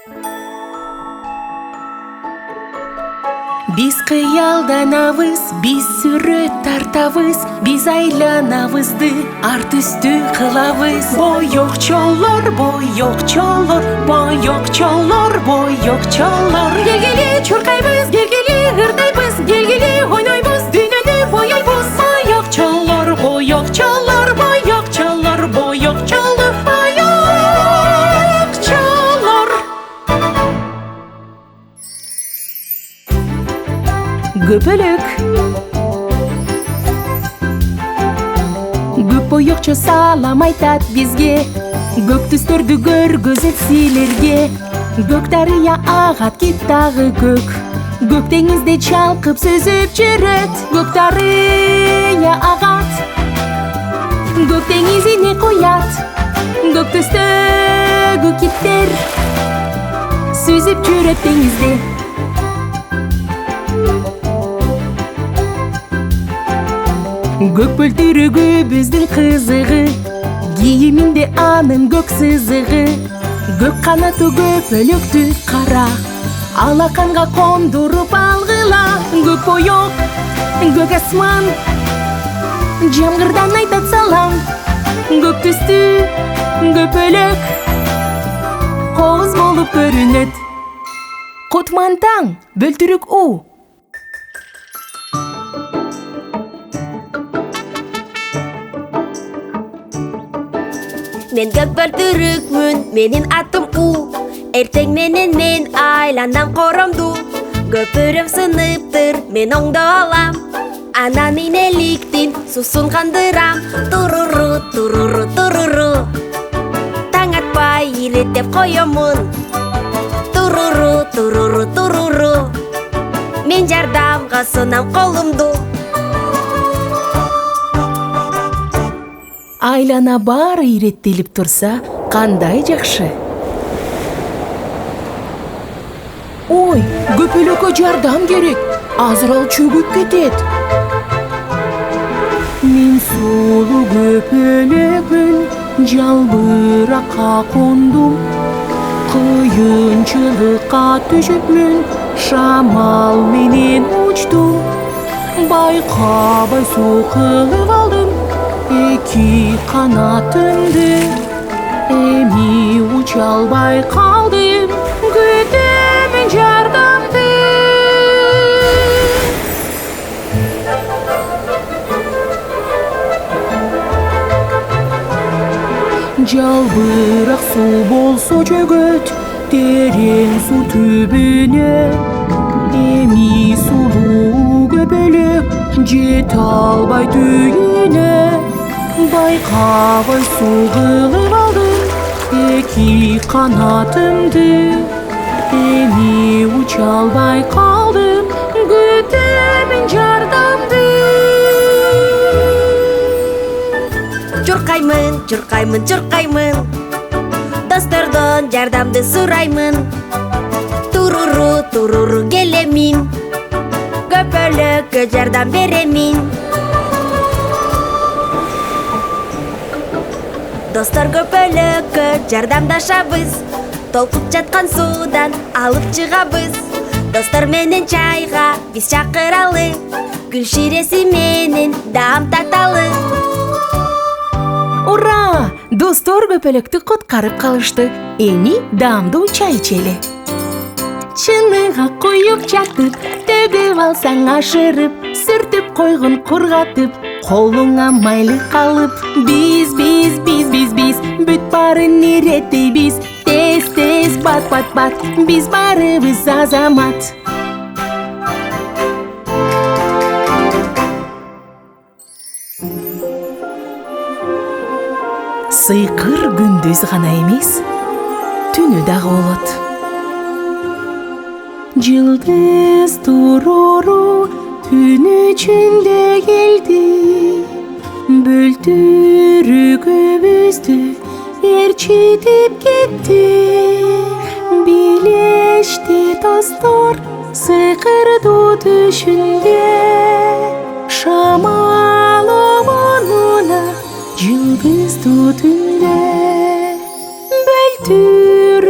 Биз кыялданабыз, биз сүрөт тартабыз, биз айланабызды арт үстү кылабыз. Боёкчолор, боёкчолор, боёкчолор, боёкчолор. Келгиле чуркайбыз, келгиле ырдайбыз, келгиле ойнойбуз, дүйнөнү боёйбуз. Боёкчолор, боёкчолор, боёкчолор, боёкчолор, боёкчолор. Көпөлөк. Көк боёкчо салам айтат бизге, көк түстөрдү көргөзөт силерге. Көк дарыя агат кит дагы көк, көк деңизде чалкып сүзүп жүрөт. Көк дарыя агат, көк деңизине коят, көк түстөгү киттер сүзүп жүрөт деңизде. Көк бөлтүрүгү биздин кызыгы, кийиминде анын көк сызыгы. Көк канаты көпөлөктү кара, алаканга кондуруп алгыла. Көк боёк, көк асман, жамгырдан айтат салам. Көк түстүү көпөлөк кооз болуп көрүнөт. Котман таң, бөлтүрүк у. Мен көк бөлтүрүкмүн, менин атым У. Эртең менен мен айланам коромду. Көпүрөм сыныптыр, мен оңдо алам. Анан инеликтин суусун кандырам. Туруру, туруру, туруру. Таң атпай иреттеп коёмун. Туруру, туруру, туруру. Мен жардамга сунам колумду. Айлана баары иреттелип турса, кандай жакшы. Ой, көпөлөккө жардам керек. Азыр ал чөгүп кетет. Мен сулуу көпөлөкмүн, жалбыракка кондум. Кыйынчылыкка түшүпмүн, шамал менен учтум. Байкабай суу кылып алдым эки канатымды. Эми уча албай калдым, күтөмүн жардамды. Жалбырак суу болсо жөгөт, терең суу түбүнө. Эми сулуу көпөлөк жете албай түйүнө. Байкабай суу кылып алдым эки канатымды. Эми уча албай калдым, күтөмүн жардамды. Чуркаймын, чуркаймын, чуркаймын. Достордон жардамды сураймын. Туруру, туруру келемин. Көпөлөккө жардам беремин. Достор көпөлөккө жардамдашабыз. Толкуп жаткан суудан алып чыгабыз. Достор менен чайга биз чакыралы. Гүл ширеси менен даам таталы. Ура! Достор көпөлөктү куткарып калышты. Эми даамдуу чай ичели. Чыныга коюп жатып, төгүп алсаң ашырып, сүртүп койгун кургатып, колуңа майлы калып. Биз бүт баарын иреттейбиз. Тез тез бат бат бат, биз баарыбыз азамат. Сыйкыр күндүз гана эмес, түнү дагы болот. Жылдыз туруру түн ичинде келди. Бөлтүрүгүбүздү ээрчитип кетти. Билешти достор сыйкырдуу түшүндө. Шамал омунуна жылдыздуу түндө. Бөлтүр